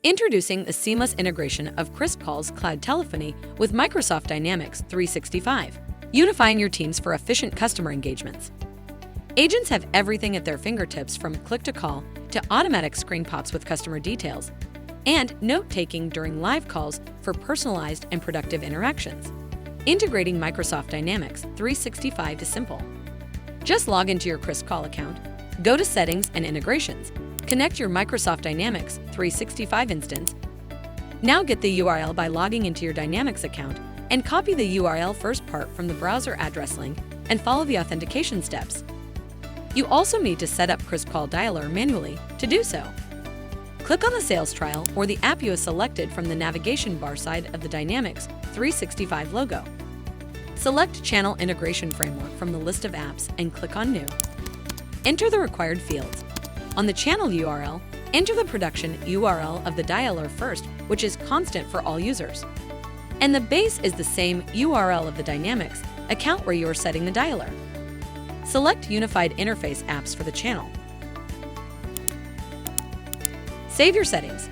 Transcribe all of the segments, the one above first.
Introducing the seamless integration of KrispCall's cloud telephony with Microsoft Dynamics 365, unifying your teams for efficient customer engagements. Agents have everything at their fingertips, from click-to-call to automatic screen pops with customer details, and note-taking during live calls for personalized and productive interactions. Integrating Microsoft Dynamics 365 is simple. Just log into your KrispCall account, go to Settings and Integrations, connect your Microsoft Dynamics 365 instance. Now get the URL by logging into your Dynamics account and copy the URL first part from the browser address link and follow the authentication steps. You also need to set up KrispCall Dialer manually to do so. Click on the sales trial or the app you have selected from the navigation bar side of the Dynamics 365 logo. Select Channel Integration Framework from the list of apps and click on New. Enter the required fields. On the channel URL, enter the production URL of the dialer first, which is constant for all users. And the base is the same URL of the Dynamics account where you are setting the dialer. Select Unified Interface Apps for the channel. Save your settings.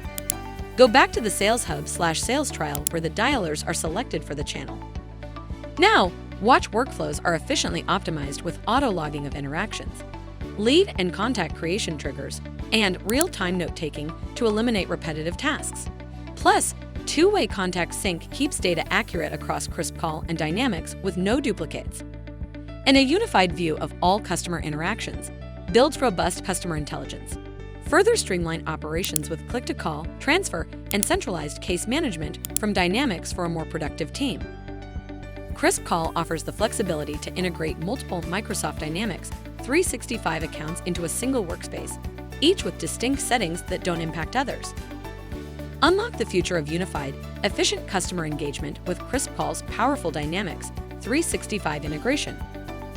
Go back to the Sales Hub/Sales Trial where the dialers are selected for the channel. Now, watch workflows are efficiently optimized with auto-logging of interactions, lead and contact creation triggers, and real-time note-taking to eliminate repetitive tasks. Plus, two-way contact sync keeps data accurate across KrispCall and Dynamics with no duplicates. And a unified view of all customer interactions builds robust customer intelligence. Further streamline operations with click-to-call, transfer, and centralized case management from Dynamics for a more productive team. KrispCall offers the flexibility to integrate multiple Microsoft Dynamics 365 accounts into a single workspace, each with distinct settings that don't impact others. Unlock the future of unified, efficient customer engagement with KrispCall's powerful Dynamics 365 integration.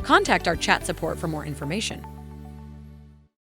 Contact our chat support for more information.